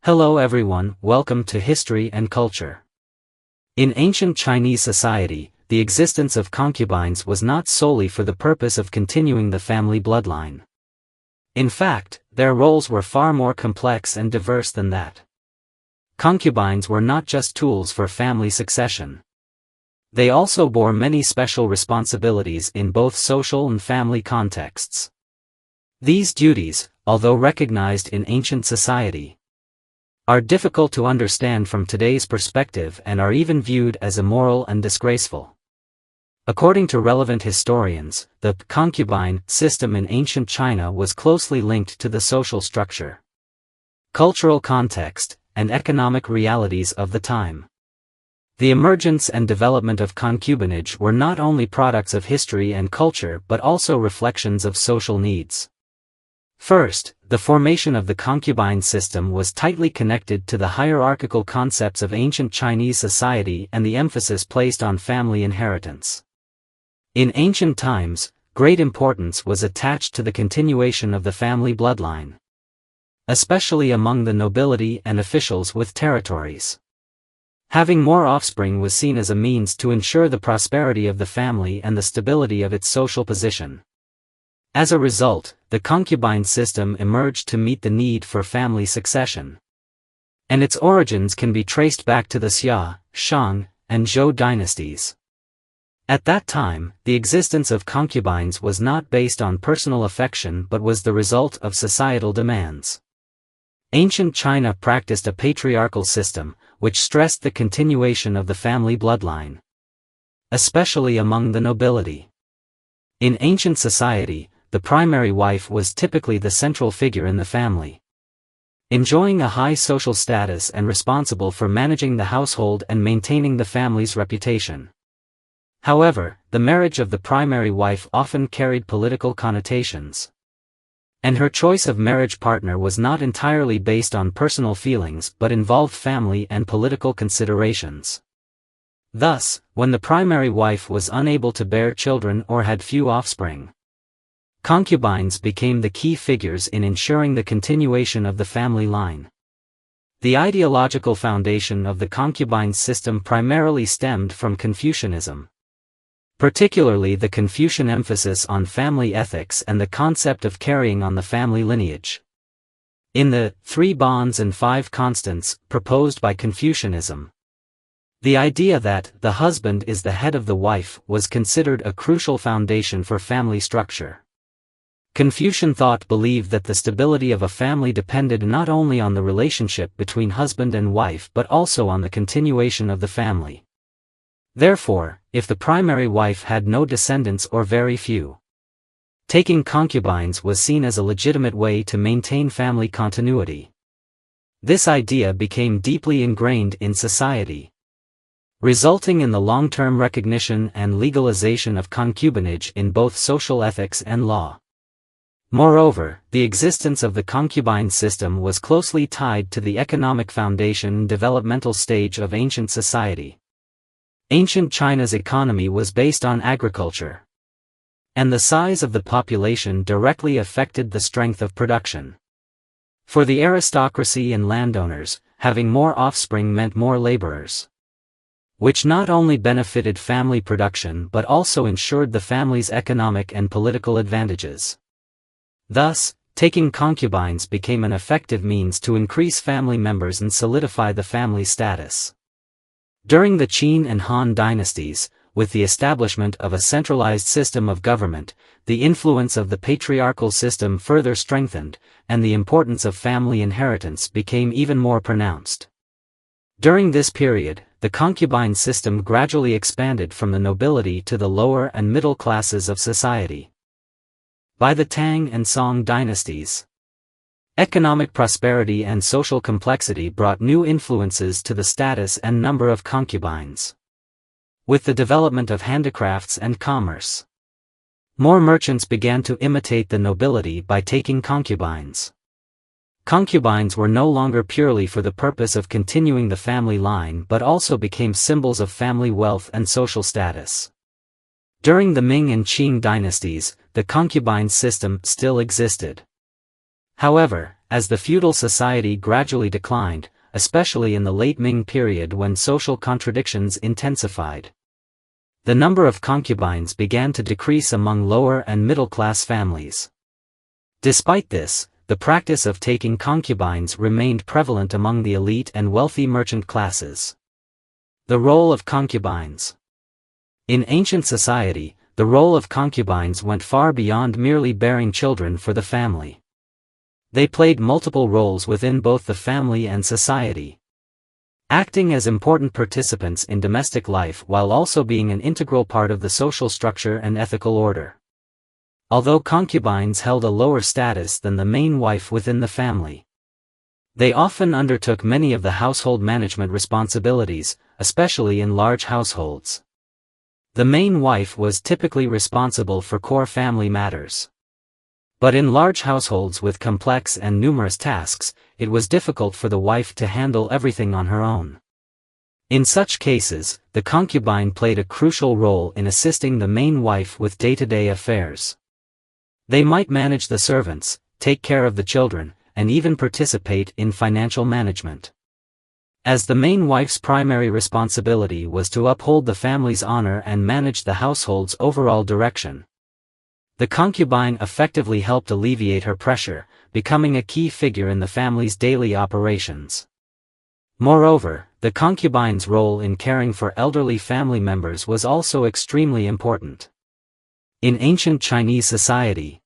Hello everyone, welcome to History and Culture. In ancient Chinese society, the existence of concubines was not solely for the purpose of continuing the family bloodline. In fact, their roles were far more complex and diverse than that. Concubines were not just tools for family succession. They also bore many special responsibilities in both social and family contexts. These duties, although recognized in ancient society, are difficult to understand from today's perspective and are even viewed as immoral and disgraceful. According to relevant historians, the concubine system in ancient China was closely linked to the social structure, cultural context, and economic realities of the time. The emergence and development of concubinage were not only products of history and culture but also reflections of social needs. First, the formation of the concubine system was tightly connected to the hierarchical concepts of ancient Chinese society and the emphasis placed on family inheritance. In ancient times, great importance was attached to the continuation of the family bloodline, especially among the nobility and officials with territories. Having more offspring was seen as a means to ensure the prosperity of the family and the stability of its social position. As a result, the concubine system emerged to meet the need for family succession. And its origins can be traced back to the Xia, Shang, and Zhou dynasties. At that time, the existence of concubines was not based on personal affection but was the result of societal demands. Ancient China practiced a patriarchal system, which stressed the continuation of the family bloodline, especially among the nobility. In ancient society, the primary wife was typically the central figure in the family, enjoying a high social status and responsible for managing the household and maintaining the family's reputation. However, the marriage of the primary wife often carried political connotations, and her choice of marriage partner was not entirely based on personal feelings but involved family and political considerations. Thus, when the primary wife was unable to bear children or had few offspring, concubines became the key figures in ensuring the continuation of the family line. The ideological foundation of the concubine system primarily stemmed from Confucianism, particularly the Confucian emphasis on family ethics and the concept of carrying on the family lineage. In the 3 bonds and 5 constants proposed by Confucianism, the idea that the husband is the head of the wife was considered a crucial foundation for family structure. Confucian thought believed that the stability of a family depended not only on the relationship between husband and wife but also on the continuation of the family. Therefore, if the primary wife had no descendants or very few, taking concubines was seen as a legitimate way to maintain family continuity. This idea became deeply ingrained in society, resulting in the long-term recognition and legalization of concubinage in both social ethics and law. Moreover, the existence of the concubine system was closely tied to the economic foundation and developmental stage of ancient society. Ancient China's economy was based on agriculture, and the size of the population directly affected the strength of production. For the aristocracy and landowners, having more offspring meant more laborers, which not only benefited family production but also ensured the family's economic and political advantages. Thus, taking concubines became an effective means to increase family members and solidify the family status. During the Qin and Han dynasties, with the establishment of a centralized system of government, the influence of the patriarchal system further strengthened, and the importance of family inheritance became even more pronounced. During this period, the concubine system gradually expanded from the nobility to the lower and middle classes of society. By the Tang and Song dynasties, economic prosperity and social complexity brought new influences to the status and number of concubines. With the development of handicrafts and commerce, more merchants began to imitate the nobility by taking concubines. Concubines were no longer purely for the purpose of continuing the family line but also became symbols of family wealth and social status. During the Ming and Qing dynasties, the concubine system still existed. However, as the feudal society gradually declined, especially in the late Ming period when social contradictions intensified, the number of concubines began to decrease among lower and middle-class families. Despite this, the practice of taking concubines remained prevalent among the elite and wealthy merchant classes. The role of concubines. In ancient society, the role of concubines went far beyond merely bearing children for the family. They played multiple roles within both the family and society, acting as important participants in domestic life while also being an integral part of the social structure and ethical order. Although concubines held a lower status than the main wife within the family, they often undertook many of the household management responsibilities, especially in large households. The main wife was typically responsible for core family matters. But in large households with complex and numerous tasks, it was difficult for the wife to handle everything on her own. In such cases, the concubine played a crucial role in assisting the main wife with day-to-day affairs. They might manage the servants, take care of the children, and even participate in financial management. As the main wife's primary responsibility was to uphold the family's honor and manage the household's overall direction, the concubine effectively helped alleviate her pressure, becoming a key figure in the family's daily operations. Moreover, the concubine's role in caring for elderly family members was also extremely important. In ancient Chinese society,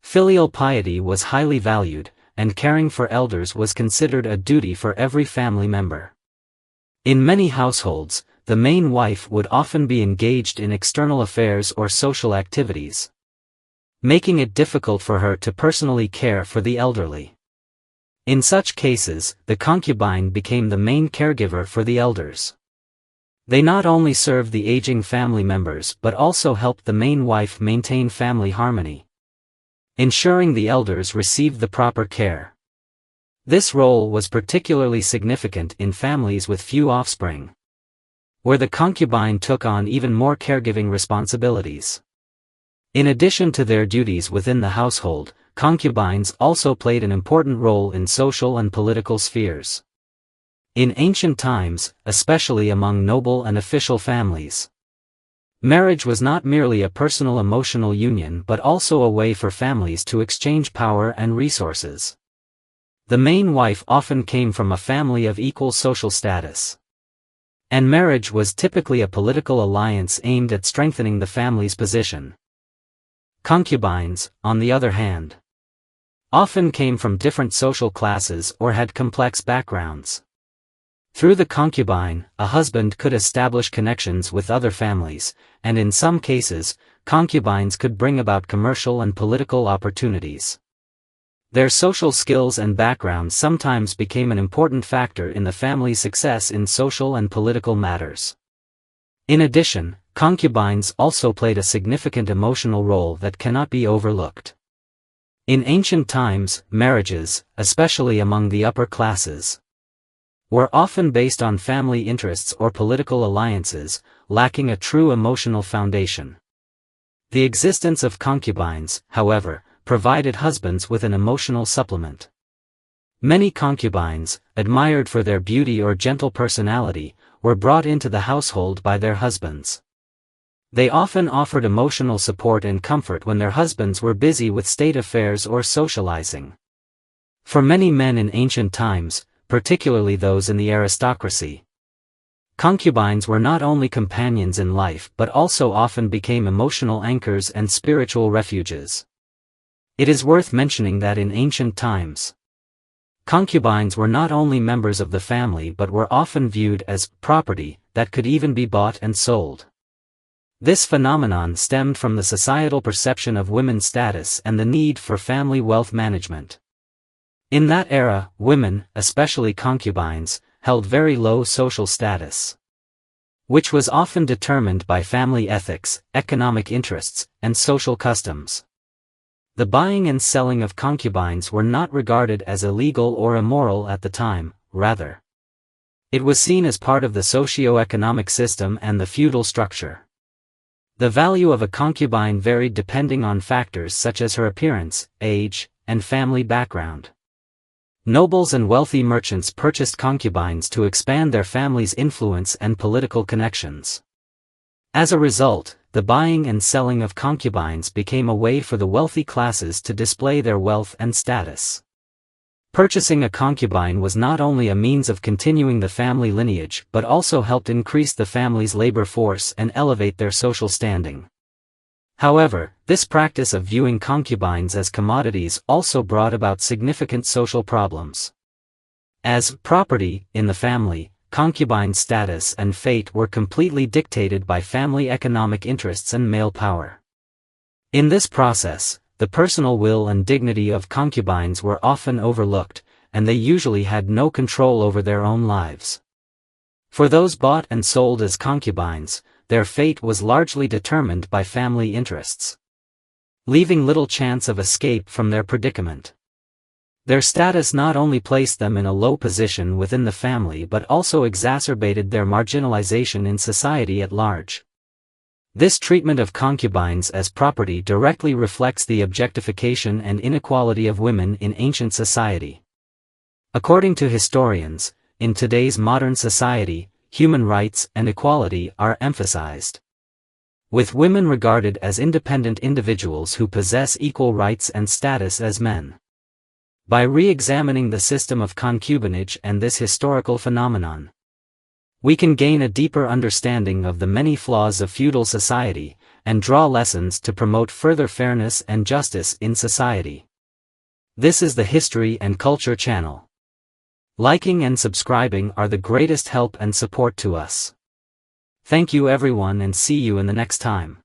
filial piety was highly valued, and caring for elders was considered a duty for every family member. In many households, the main wife would often be engaged in external affairs or social activities, making it difficult for her to personally care for the elderly. In such cases, the concubine became the main caregiver for the elders. They not only served the aging family members but also helped the main wife maintain family harmony, ensuring the elders received the proper care. This role was particularly significant in families with few offspring, where the concubine took on even more caregiving responsibilities. In addition to their duties within the household, concubines also played an important role in social and political spheres. In ancient times, especially among noble and official families, marriage was not merely a personal emotional union but also a way for families to exchange power and resources. The main wife often came from a family of equal social status, and marriage was typically a political alliance aimed at strengthening the family's position. Concubines, on the other hand, often came from different social classes or had complex backgrounds. Through the concubine, a husband could establish connections with other families, and in some cases, concubines could bring about commercial and political opportunities. Their social skills and backgrounds sometimes became an important factor in the family's success in social and political matters. In addition, concubines also played a significant emotional role that cannot be overlooked. In ancient times, marriages, especially among the upper classes, were often based on family interests or political alliances, lacking a true emotional foundation. The existence of concubines, however, provided husbands with an emotional supplement. Many concubines, admired for their beauty or gentle personality, were brought into the household by their husbands. They often offered emotional support and comfort when their husbands were busy with state affairs or socializing. For many men in ancient times, particularly those in the aristocracy, concubines were not only companions in life but also often became emotional anchors and spiritual refuges. It is worth mentioning that in ancient times, concubines were not only members of the family but were often viewed as property that could even be bought and sold. This phenomenon stemmed from the societal perception of women's status and the need for family wealth management. In that era, women, especially concubines, held very low social status, which was often determined by family ethics, economic interests, and social customs. The buying and selling of concubines were not regarded as illegal or immoral at the time, rather, it was seen as part of the socio-economic system and the feudal structure. The value of a concubine varied depending on factors such as her appearance, age, and family background. Nobles and wealthy merchants purchased concubines to expand their family's influence and political connections. As a result, the buying and selling of concubines became a way for the wealthy classes to display their wealth and status. Purchasing a concubine was not only a means of continuing the family lineage but also helped increase the family's labor force and elevate their social standing. However, this practice of viewing concubines as commodities also brought about significant social problems. As property in the family, concubines' status and fate were completely dictated by family economic interests and male power. In this process, the personal will and dignity of concubines were often overlooked, and they usually had no control over their own lives. For those bought and sold as concubines, their fate was largely determined by family interests, leaving little chance of escape from their predicament. Their status not only placed them in a low position within the family but also exacerbated their marginalization in society at large. This treatment of concubines as property directly reflects the objectification and inequality of women in ancient society. According to historians, in today's modern society, human rights and equality are emphasized, with women regarded as independent individuals who possess equal rights and status as men. By re-examining the system of concubinage and this historical phenomenon, we can gain a deeper understanding of the many flaws of feudal society, and draw lessons to promote further fairness and justice in society. This is the History and Culture channel. Liking and subscribing are the greatest help and support to us. Thank you everyone and see you in the next time.